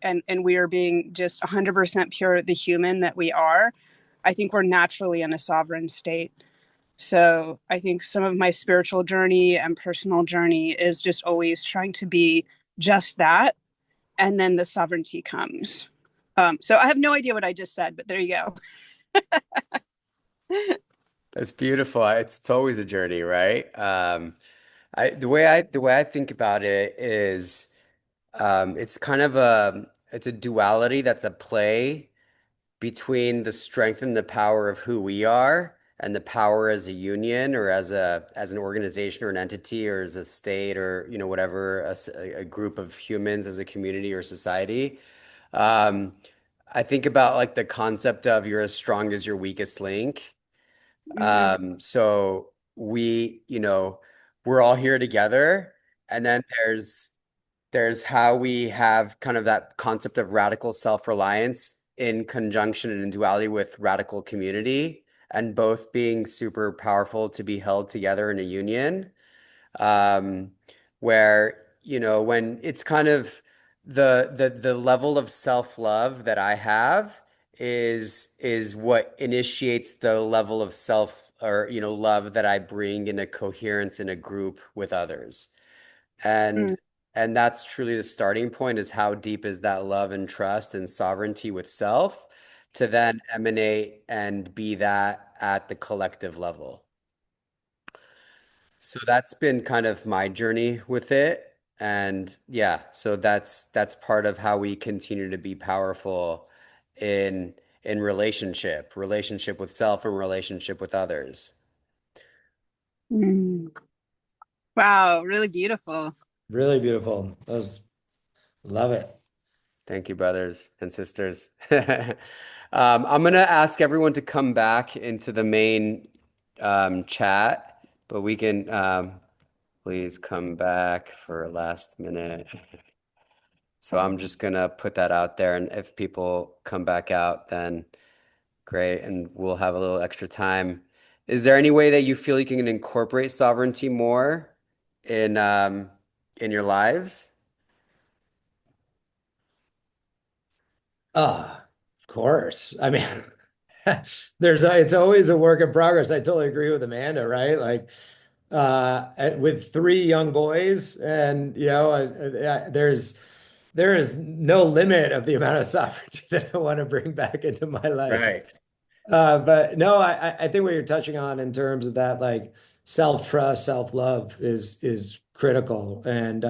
and we are being just 100% pure, the human that we are, I think we're naturally in a sovereign state. So I think some of my spiritual journey and personal journey is just always trying to be just that. And then the sovereignty comes. So I have no idea what I just said, but there you go. That's beautiful. It's always a journey, right? The way I think about it is, it's kind of it's a duality that's a play between the strength and the power of who we are and the power as a union or as an organization or an entity or as a state or whatever, a group of humans as a community or society. I think about like the concept of you're as strong as your weakest link. So we're all here together, and then there's how we have kind of that concept of radical self-reliance in conjunction and in duality with radical community, and both being super powerful to be held together in a union. Where, when it's kind of the level of self-love that I have is what initiates the level of self or love that I bring in a coherence in a group with others. And And that's truly the starting point, is how deep is that love and trust and sovereignty with self to then emanate and be that at the collective level. So that's been kind of my journey with it. And yeah, so that's part of how we continue to be powerful in relationship with self and relationship with others. Mm. Wow, really beautiful. Really beautiful. Love it. Thank you, brothers and sisters. I'm gonna ask everyone to come back into the main chat, but we can please come back for a last minute. So I'm just gonna put that out there, and if people come back out, then great, and we'll have a little extra time. Is there any way that you feel you can incorporate sovereignty more in your lives? Of course. I mean, it's always a work in progress. I totally agree with Amanda, right? Like, with three young boys, and there is no limit of the amount of sovereignty that I want to bring back into my life. Right. But no, I think what you're touching on in terms of that, like self-trust, self-love is critical. And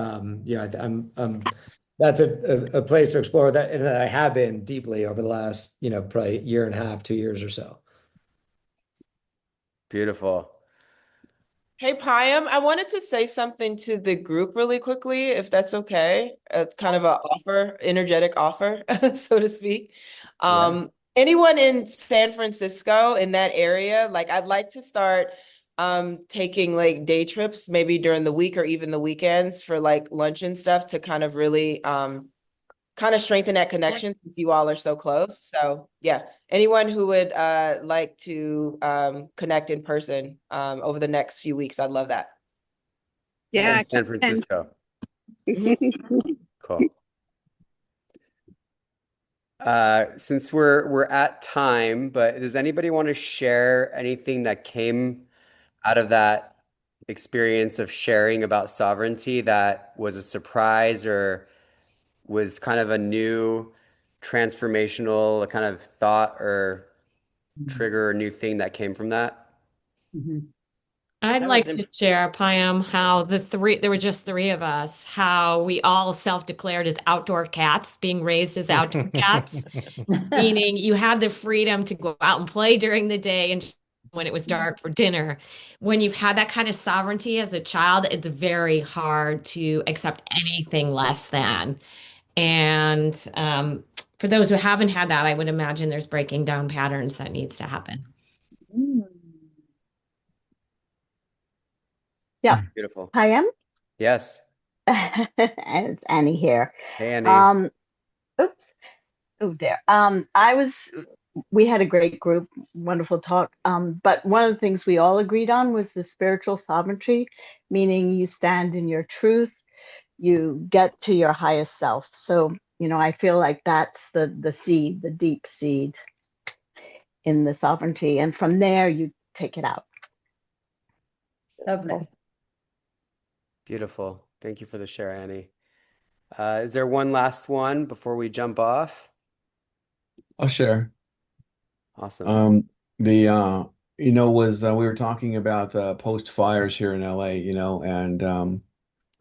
that's a place to explore that, and that I have been deeply over the last, probably year and a half, 2 years or so. Beautiful. Hey, Payam, I wanted to say something to the group really quickly, if that's okay. Kind of a offer, energetic offer, so to speak. Anyone in San Francisco in that area, like I'd like to start taking like day trips, maybe during the week or even the weekends for like lunch and stuff to kind of really kind of strengthen that connection since you all are so close. So yeah, anyone who would like to connect in person over the next few weeks, I'd love that. Yeah, San Francisco. Cool. Since we're at time, but does anybody want to share anything that came out of that experience of sharing about sovereignty that was a surprise or was kind of a new transformational kind of thought or trigger or new thing that came from that? I'd That like was to share, Payam, how there were just three of us, how we all self-declared as outdoor cats, being raised as outdoor cats, meaning you had the freedom to go out and play during the day and when it was dark for dinner. When you've had that kind of sovereignty as a child, it's very hard to accept anything less than. And for those who haven't had that, I would imagine there's breaking down patterns that needs to happen. Yeah. Beautiful. Payam? Yes. And it's Annie here. Hey, Annie. Oops. Oh, there. We had a great group, wonderful talk. But one of the things we all agreed on was the spiritual sovereignty, meaning you stand in your truth, you get to your highest self. So, I feel like that's the seed, the deep seed in the sovereignty. And from there, you take it out. lovely. Beautiful. Thank you for the share, Annie. Is there one last one before we jump off? I'll share. Awesome. We were talking about the post fires here in LA,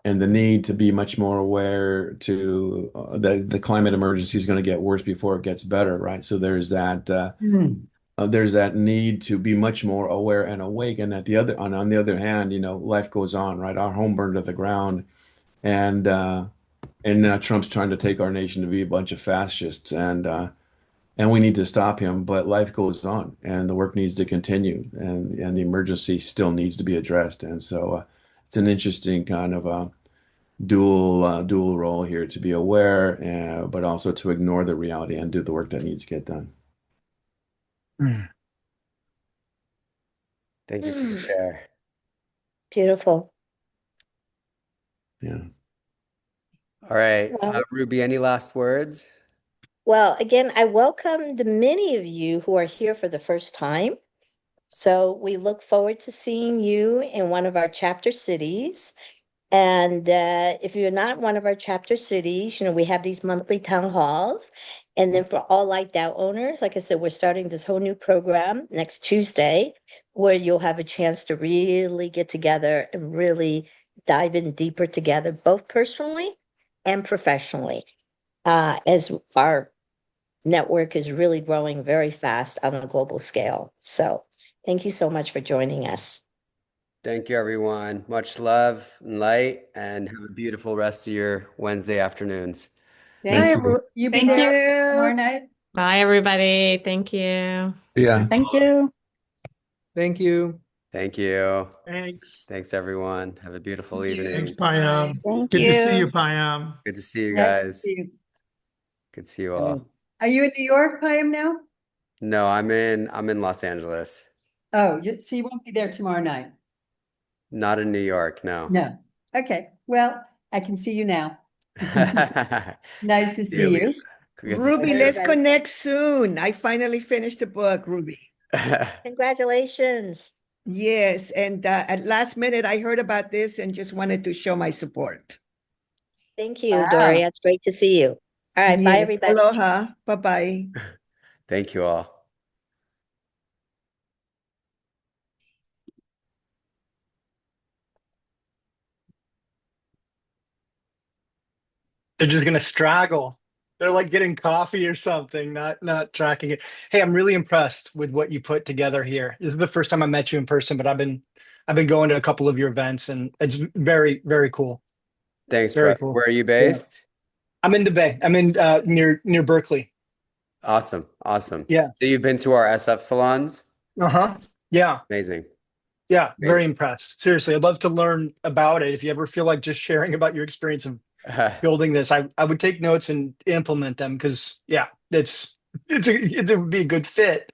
and the need to be much more aware to the climate emergency is going to get worse before it gets better, right? So there's that need to be much more aware and awake. And on the other hand, life goes on, right? Our home burned to the ground, and now Trump's trying to take our nation to be a bunch of fascists, and we need to stop him. But life goes on, and the work needs to continue, and the emergency still needs to be addressed. And so it's an interesting kind of dual role here, to be aware, but also to ignore the reality and do the work that needs to get done. Thank you for the share. Beautiful. Yeah. All right. Well, Ruby, any last words? well, again, I welcomed many of you who are here for the first time. So we look forward to seeing you in one of our chapter cities. And if you're not one of our chapter cities, we have these monthly town halls. And then for all Light DAO owners, like I said, we're starting this whole new program next Tuesday where you'll have a chance to really get together and really dive in deeper together, both personally and professionally, as our network is really growing very fast on a global scale. So thank you so much for joining us. Thank you, everyone. Much love and light, and have a beautiful rest of your Wednesday afternoons. Thanks. Thanks. You be Thank there tomorrow you. night? Bye, everybody. Thank you. Yeah. Thank you. Thank you. Thank you. Thanks. Thanks, everyone. Have a beautiful Thanks, evening. Payam. Thank Good to see you. you, Payam. Good to see you Nice to guys. see you. Good to see you all. Are you in New York, Payam, now? No, I'm in Los Angeles. Oh, so you won't be there tomorrow night? Not in New York, no. No. Okay. Well, I can see you now. Nice to Yeah, see you. Lisa. Good to see Ruby, you. let's connect soon. I finally finished the book, Ruby. Congratulations. Yes, and at last minute, I heard about this and just wanted to show my support. Thank you, Wow. Doria. It's great to see you. All right. Bye, Yes, everybody. aloha. Bye-bye. Thank you all. They're just gonna straggle. They're like getting coffee or something, not tracking it. Hey, I'm really impressed with what you put together here. This is the first time I met you in person, but I've been going to a couple of your events, and it's very, very cool. Thanks, Very brother. cool. Where are you Yeah. based? I'm in the Bay. I'm in near Berkeley. Awesome. Awesome. Yeah. So you've been to our SF salons? Uh-huh. Yeah. Amazing. Yeah. Very Amazing. impressed. Seriously, I'd love to learn about it. If you ever feel like just sharing about your experience of building this, I would take notes and implement them because it would be a good fit,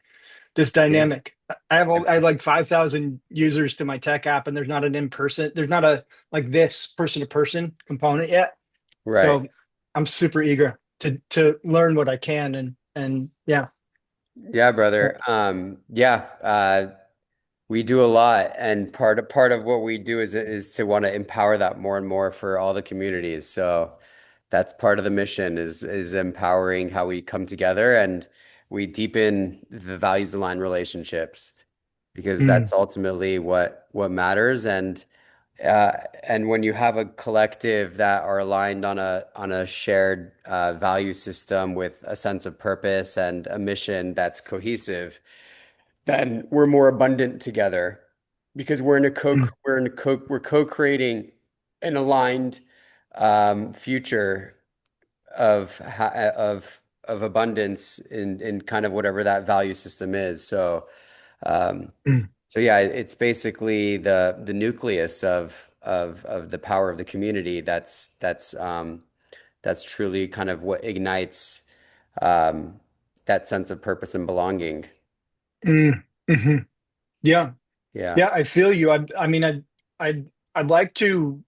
this dynamic. I have like 5,000 users to my tech app, and there's not a like this person to person component yet. Right. So I'm super eager to learn what I can and yeah. Yeah, brother. We do a lot, and part of what we do is to want to empower that more and more for all the communities. So that's part of the mission is empowering how we come together and we deepen the values aligned relationships because that's ultimately what matters. And when you have a collective that are aligned on a shared value system with a sense of purpose and a mission that's cohesive, then we're more abundant together because we're co-creating an aligned future of abundance in kind of whatever that value system is. So yeah, it's basically the nucleus of the power of the community. That's truly kind of what ignites that sense of purpose and belonging. Mm-hmm. Yeah. Yeah. Yeah, I feel you. I mean, I'd like to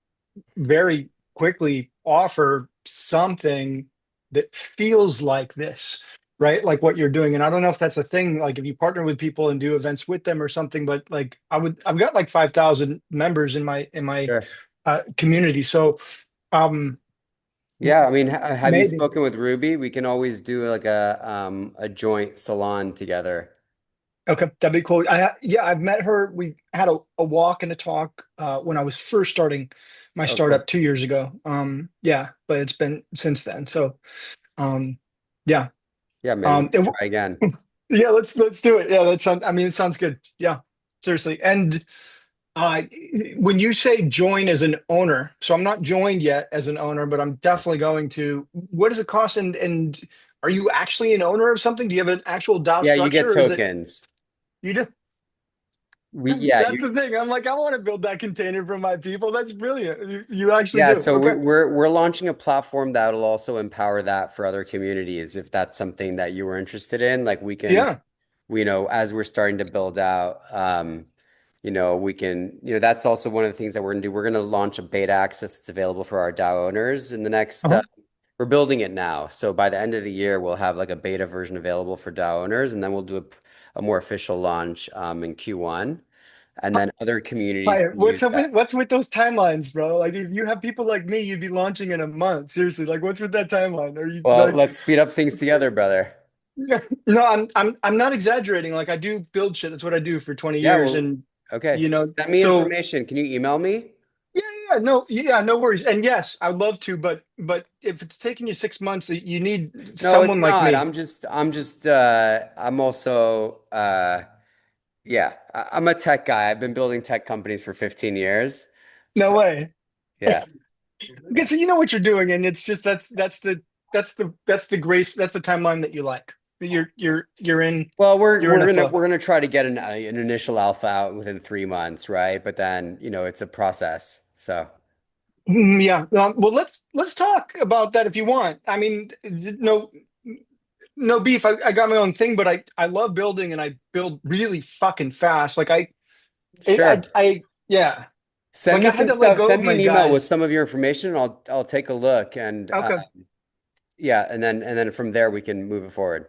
very quickly offer something that feels like this, right? Like what you're doing. And I don't know if that's a thing, like if you partner with people and do events with them or something, but like I've got like 5,000 members in my Sure. community. So Yeah, I mean, have you maybe. spoken with Ruby? We can always do like a joint salon together. Okay, that'd be cool. I've met her. We had a walk and a talk when I was first starting my Oh, startup cool. 2 years ago. Yeah, but it's been since then. So, yeah. Yeah, maybe we it can try again. Yeah, let's do it. Yeah, it sounds good. Yeah, seriously. And when you say join as an owner, so I'm not joined yet as an owner, but I'm definitely going to. What does it cost? And are you actually an owner of something? Do you have an actual DAO Yeah, you get structure, or is it tokens. you do? That's the thing. I'm like, I want to build that container for my people. That's brilliant. You actually Yeah, do. so Okay. we're launching a platform that'll also empower that for other communities if that's something that you were interested in. Like we can, Yeah. as we're starting to build out, we can, that's also one of the things that we're gonna do. We're gonna launch a beta access that's available for our DAO owners in the next. We're building it now, so by the end of the year, we'll have like a beta version available for DAO owners, and then we'll do a more official launch in Q1. and then other communities Fire. can use that. What's with those timelines, bro? Like if you have people like me, you'd be launching in a month. Seriously, like what's with that timeline? Are you Well, like let's speed up things together, brother. No, I'm not exaggerating. Like I do build shit. That's what I do for 20 Yeah, years. well, And okay. you know, Send me so information. Can you email me? no worries. And yes, I'd love to, but if it's taking you 6 months, you need No, it's someone like not. me. I'm also, yeah, I'm a tech guy. I've been building tech companies for 15 years. No So, way. yeah. Okay, so you know what you're doing, and it's just that's the grace, that's the timeline that you like. That you're in Well, you're in a flow. we're gonna try to get an initial alpha out within 3 months, right? But then, it's a process. So, Yeah. Well, let's talk about that if you want. I mean, no beef. I got my own thing, but I love building and I build really fucking fast. Like sure. yeah. Send Like I me had some to let stuff. go of Send me my an email with guys. some of your information, and I'll take a look, and Okay. yeah, and then from there we can move it forward.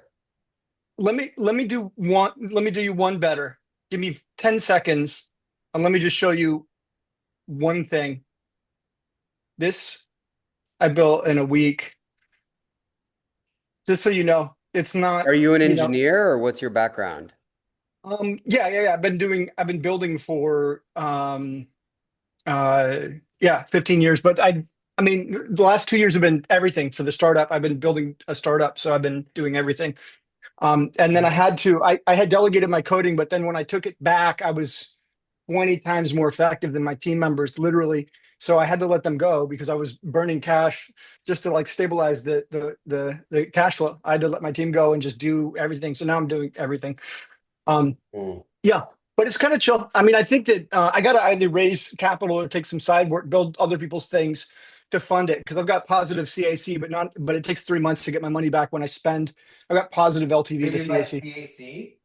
Let me do you one better. Give me 10 seconds and let me just show you one thing. This I built in a week. Just so you know, it's not, Are you an you know, engineer or what's your background? yeah. I've been building for yeah, 15 years, but I mean, the last 2 years have been everything for the startup. I've been building a startup, so I've been doing everything. And then I had delegated my coding, but then when I took it back, I was 20 times more effective than my team members, literally. So I had to let them go because I was burning cash just to like stabilize the cash flow. I had to let my team go and just do everything. So now I'm doing everything. Yeah, but it's kind of chill. I mean, I think that I got to either raise capital or take some side work, build other people's things to fund it because I've got positive CAC, but it takes 3 months to get my money back when I spend. I've got positive LTV to CAC. CAC?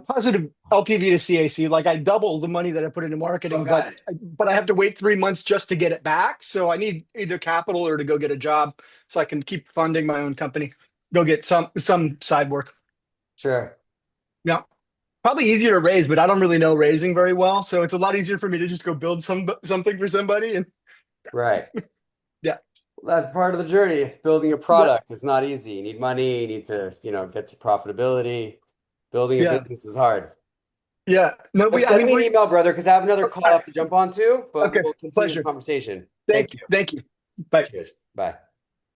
Positive LTV to CAC. Like I double the money that I put into marketing, but I have to wait 3 months just to get it back. So I need either capital or to go get a job so I can keep funding my own company. Go get some side work. Sure. Yeah. Probably easier to raise, but I don't really know raising very well. So it's a lot easier for me to just go build something for somebody. And Right. yeah. Well, that's part of the journey. Building a product is not easy. You need money, you need to, get to profitability. Building a Yeah. business is hard. Yeah. No, But I send mean, me an email, brother, because I have another call I have to jump onto, but Okay. we'll continue the Pleasure. conversation. Thank you. Thank you. Bye. Cheers. Bye.